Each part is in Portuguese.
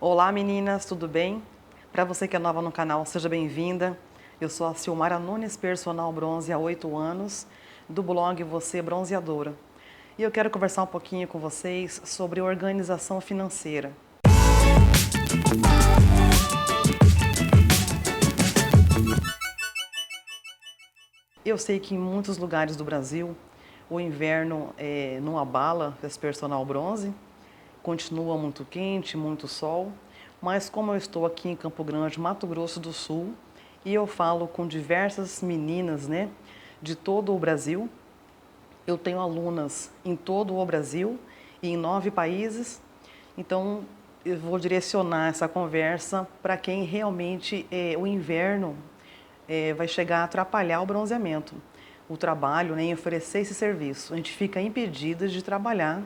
Olá meninas, tudo bem? Para você que é nova no canal, seja bem-vinda. Eu sou a Silmara Nunes, personal bronze há 8 anos, do blog Você Bronzeadora. E eu quero conversar um pouquinho com vocês sobre organização financeira. Eu sei que em muitos lugares do Brasil o inverno não abala as personal bronze, continua muito quente, muito sol, mas como eu estou aqui em Campo Grande, Mato Grosso do Sul, e eu falo com diversas meninas, né, de todo o Brasil, eu tenho alunas em todo o Brasil e em 9 países, então eu vou direcionar essa conversa para quem realmente o inverno vai chegar a atrapalhar o bronzeamento, o trabalho, né, em oferecer esse serviço. A gente fica impedida de trabalhar,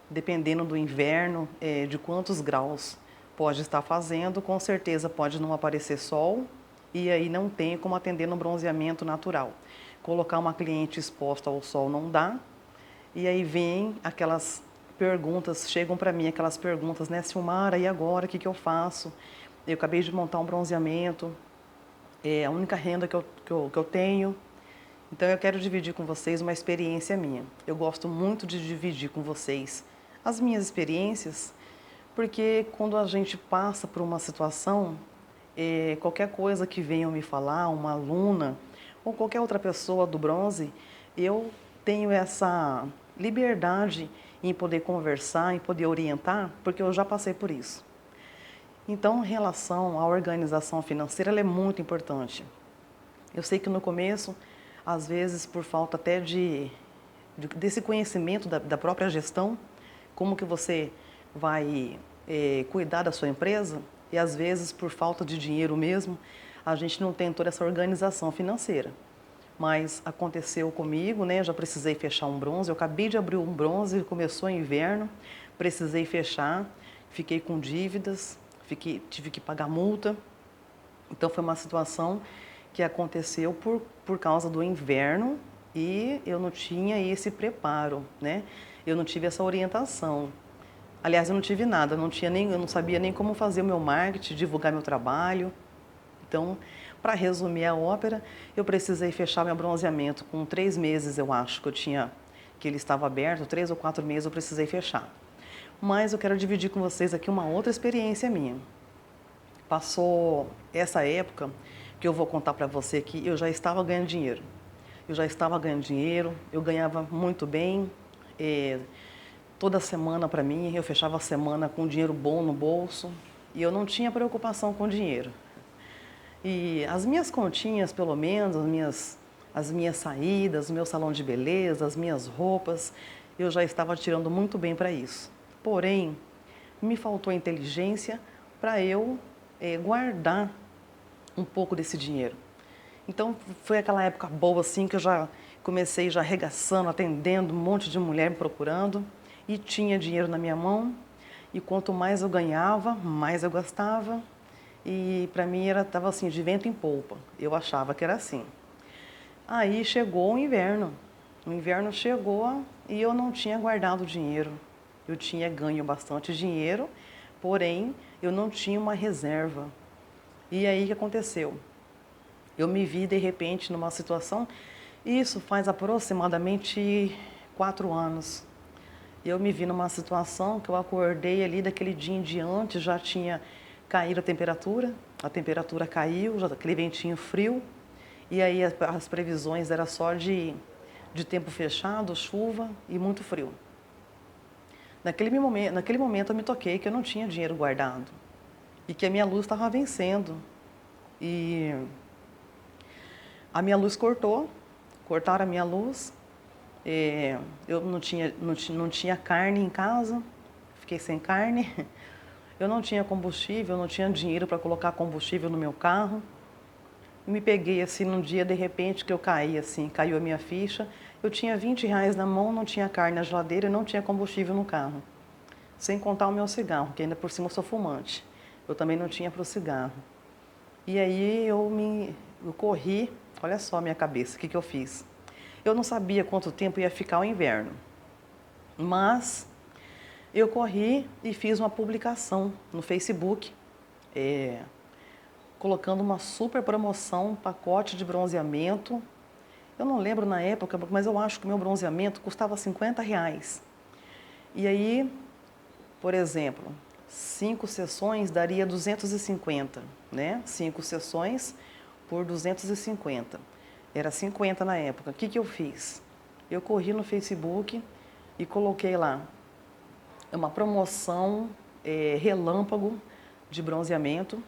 dependendo do inverno, de quantos graus pode estar fazendo, com certeza pode não aparecer sol e aí não tem como atender no bronzeamento natural. Colocar uma cliente exposta ao sol não dá, e aí vem aquelas perguntas, chegam para mim aquelas perguntas, né, Silmara, e agora, o que eu faço? Eu acabei de montar um bronzeamento, é a única renda que eu tenho. Então eu quero dividir com vocês uma experiência minha. Eu gosto muito de dividir com vocês as minhas experiências, porque quando a gente passa por uma situação, qualquer coisa que venham me falar, uma aluna ou qualquer outra pessoa do bronze, eu tenho essa liberdade em poder conversar, em poder orientar, porque eu já passei por isso. Então, em relação à organização financeira, ela é muito importante. Eu sei que no começo, às vezes por falta até desse conhecimento da própria gestão, como que você vai cuidar da sua empresa, e às vezes por falta de dinheiro mesmo, a gente não tem toda essa organização financeira. Mas aconteceu comigo, né? Eu já precisei fechar um bronze, eu acabei de abrir um bronze, começou o inverno, precisei fechar, fiquei com dívidas, tive que pagar multa. Então foi uma situação que aconteceu por causa do inverno e eu não tinha esse preparo, né? Eu não tive essa orientação. Aliás, eu não tive nada, eu não sabia nem como fazer o meu marketing, divulgar meu trabalho. Então, para resumir a ópera, eu precisei fechar meu bronzeamento com 3 meses, eu acho que ele estava aberto, 3 ou 4 meses eu precisei fechar. Mas eu quero dividir com vocês aqui uma outra experiência minha. Passou essa época que eu vou contar para você que eu já estava ganhando dinheiro. Eu já estava ganhando dinheiro, eu ganhava muito bem. Toda semana para mim, eu fechava a semana com dinheiro bom no bolso e eu não tinha preocupação com dinheiro. E as minhas continhas, pelo menos, as minhas saídas, o meu salão de beleza, as minhas roupas, eu já estava tirando muito bem para isso. Porém, me faltou inteligência para eu guardar um pouco desse dinheiro. Então foi aquela época boa assim que eu já comecei já arregaçando, atendendo um monte de mulher me procurando e tinha dinheiro na minha mão e quanto mais eu ganhava, mais eu gastava e para mim estava assim de vento em polpa. Eu achava que era assim. Aí chegou o inverno chegou e eu não tinha guardado dinheiro. Eu tinha ganho bastante dinheiro, porém eu não tinha uma reserva. E aí o que aconteceu? Eu me vi de repente numa situação, isso faz aproximadamente 4 anos. Eu me vi numa situação que eu acordei ali daquele dia em diante, já tinha caído a temperatura caiu, já aquele ventinho frio, e aí as previsões era só de tempo fechado, chuva e muito frio. Naquele momento eu me toquei que eu não tinha dinheiro guardado e que a minha luz estava vencendo. E a minha luz cortaram a minha luz, eu não tinha carne em casa, fiquei sem carne, eu não tinha combustível, eu não tinha dinheiro para colocar combustível no meu carro. Me peguei assim num dia, de repente, que eu caí assim, caiu a minha ficha, eu tinha R$ 20 na mão, não tinha carne na geladeira e não tinha combustível no carro. Sem contar o meu cigarro, que ainda por cima eu sou fumante. Eu também não tinha para o cigarro. E aí eu corri, olha só a minha cabeça, o que eu fiz? Eu não sabia quanto tempo ia ficar o inverno, mas Eu corri e fiz uma publicação no Facebook, colocando uma super promoção, um pacote de bronzeamento. Eu não lembro na época, mas eu acho que o meu bronzeamento custava R$50. E aí, por exemplo, 5 sessões daria 250, né? 5 sessões por 250. Era 50 na época. O que eu fiz? Eu corri no Facebook e coloquei lá uma promoção relâmpago de bronzeamento,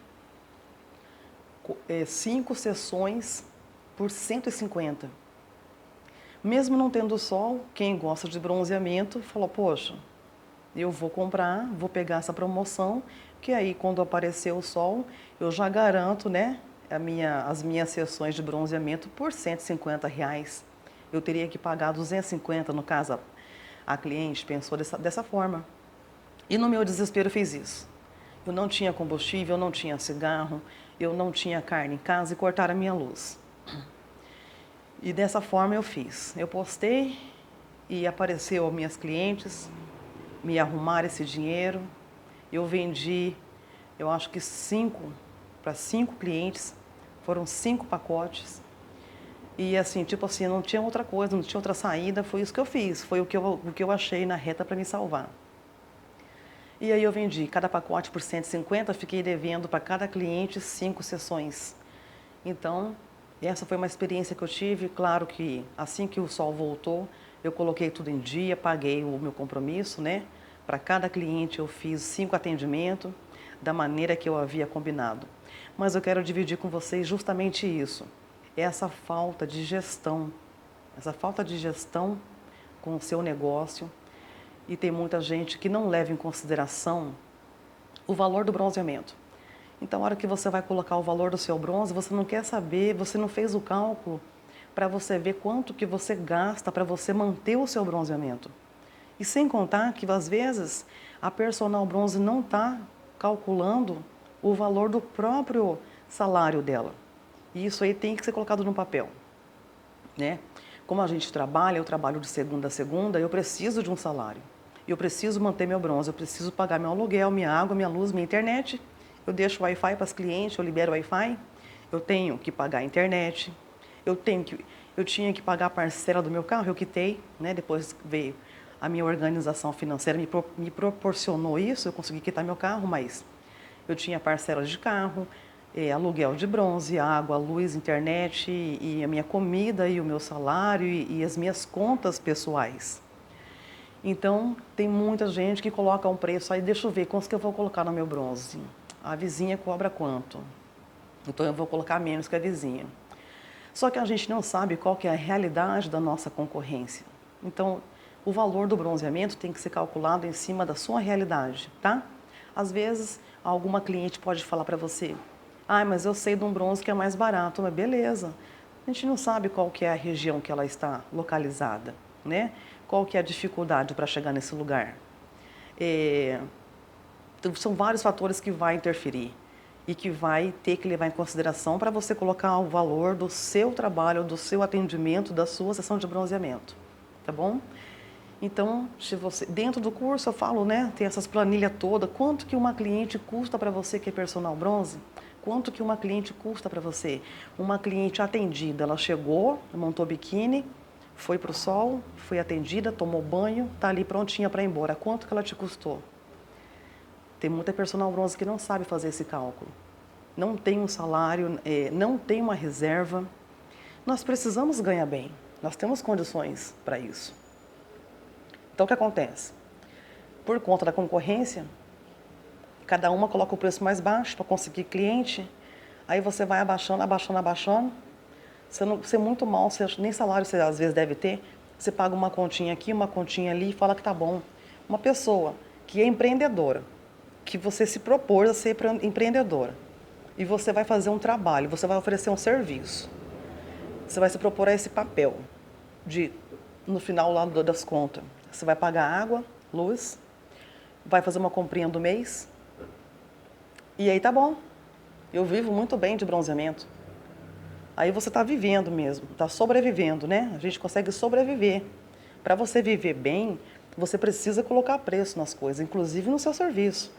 5 sessões por 150. Mesmo não tendo sol, quem gosta de bronzeamento falou, poxa, eu vou comprar, vou pegar essa promoção, que aí quando aparecer o sol, eu já garanto, né, as minhas sessões de bronzeamento por R$150. Eu teria que pagar 250, no caso, a cliente pensou dessa forma. E no meu desespero fiz isso. Eu não tinha combustível, eu não tinha cigarro, eu não tinha carne em casa e cortaram a minha luz. E dessa forma eu fiz. Eu postei e apareceu minhas clientes, me arrumaram esse dinheiro. Eu vendi, eu acho que 5 para 5 clientes, foram 5 pacotes. E assim, tipo assim, não tinha outra coisa, não tinha outra saída, foi isso que eu fiz, foi o que eu achei na reta para me salvar. E aí eu vendi cada pacote por 150, fiquei devendo para cada cliente 5 sessões. Então, essa foi uma experiência que eu tive. Claro que assim que o sol voltou, eu coloquei tudo em dia, paguei o meu compromisso, né? Para cada cliente eu fiz 5 atendimentos da maneira que eu havia combinado. Mas eu quero dividir com vocês justamente isso, essa falta de gestão com o seu negócio. E tem muita gente que não leva em consideração o valor do bronzeamento. Então, a hora que você vai colocar o valor do seu bronze, você não quer saber, você não fez o cálculo para você ver quanto que você gasta para você manter o seu bronzeamento. E sem contar que, às vezes, a personal bronze não está calculando o valor do próprio salário dela. E isso aí tem que ser colocado no papel, né? Como a gente trabalha, eu trabalho de segunda a segunda, eu preciso de um salário. Eu preciso manter meu bronze, eu preciso pagar meu aluguel, minha água, minha luz, minha internet. Eu deixo o Wi-Fi para as clientes, eu libero o Wi-Fi. Eu tenho que pagar a internet. Eu tinha que pagar a parcela do meu carro, eu quitei, né? Depois veio a minha organização financeira, me proporcionou isso, eu consegui quitar meu carro, mas eu tinha parcelas de carro, aluguel de bronze, água, luz, internet, e a minha comida, e o meu salário, e as minhas contas pessoais. Então, tem muita gente que coloca um preço aí, deixa eu ver, quanto que eu vou colocar no meu bronze? A vizinha cobra quanto? Então, eu vou colocar menos que a vizinha. Só que a gente não sabe qual que é a realidade da nossa concorrência. Então, o valor do bronzeamento tem que ser calculado em cima da sua realidade, tá? Às vezes, alguma cliente pode falar para você, mas eu sei de um bronze que é mais barato, mas beleza. A gente não sabe qual que é a região que ela está localizada, né? Qual que é a dificuldade para chegar nesse lugar. Então, são vários fatores que vai interferir e que vai ter que levar em consideração para você colocar o valor do seu trabalho, do seu atendimento, da sua sessão de bronzeamento, tá bom? Então, se você, dentro do curso eu falo, né, tem essas planilhas todas, quanto que uma cliente custa para você que é personal bronze? Quanto que uma cliente custa para você? Uma cliente atendida, ela chegou, montou biquíni, foi para o sol, foi atendida, tomou banho, está ali prontinha para ir embora. Quanto que ela te custou? Tem muita personal bronze que não sabe fazer esse cálculo. Não tem um salário, não tem uma reserva. Nós precisamos ganhar bem, nós temos condições para isso. Então, o que acontece? Por conta da concorrência, cada uma coloca o preço mais baixo para conseguir cliente, aí você vai abaixando, abaixando, abaixando. Você é muito mal, nem salário você às vezes deve ter, você paga uma continha aqui, uma continha ali e fala que tá bom. Uma pessoa que é empreendedora, que você se propôs a ser empreendedora, e você vai fazer um trabalho, você vai oferecer um serviço, você vai se propor a esse papel de, no final lá das contas, você vai pagar água, luz, vai fazer uma comprinha do mês, e aí tá bom, eu vivo muito bem de bronzeamento. Aí você está vivendo mesmo, está sobrevivendo, né? A gente consegue sobreviver. Para você viver bem, você precisa colocar preço nas coisas, inclusive no seu serviço.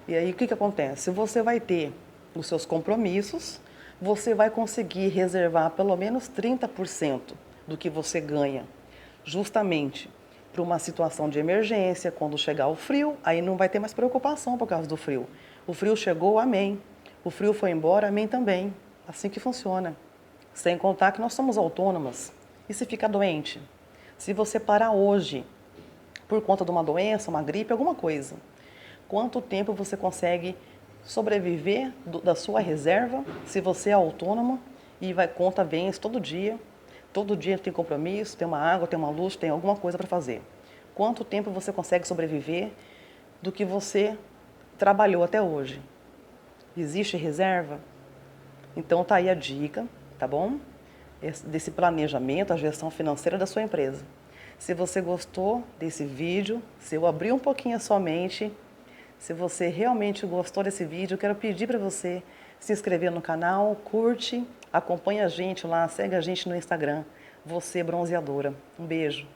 E aí o que acontece? Você vai ter os seus compromissos, você vai conseguir reservar pelo menos 30% do que você ganha, justamente para uma situação de emergência, quando chegar o frio, aí não vai ter mais preocupação por causa do frio. O frio chegou, amém. O frio foi embora, amém também. Assim que funciona. Sem contar que nós somos autônomas. E se ficar doente? Se você parar hoje, por conta de uma doença, uma gripe, alguma coisa, quanto tempo você consegue sobreviver da sua reserva se você é autônoma e vai conta bens todo dia tem compromisso, tem uma água, tem uma luz, tem alguma coisa para fazer. Quanto tempo você consegue sobreviver do que você trabalhou até hoje? Existe reserva? Então tá aí a dica, tá bom? Desse planejamento, a gestão financeira da sua empresa. Se você gostou desse vídeo, se eu abrir um pouquinho a sua mente, se você realmente gostou desse vídeo, eu quero pedir para você se inscrever no canal, curte, acompanha a gente lá, segue a gente no Instagram, Você Bronzeadora. Um beijo!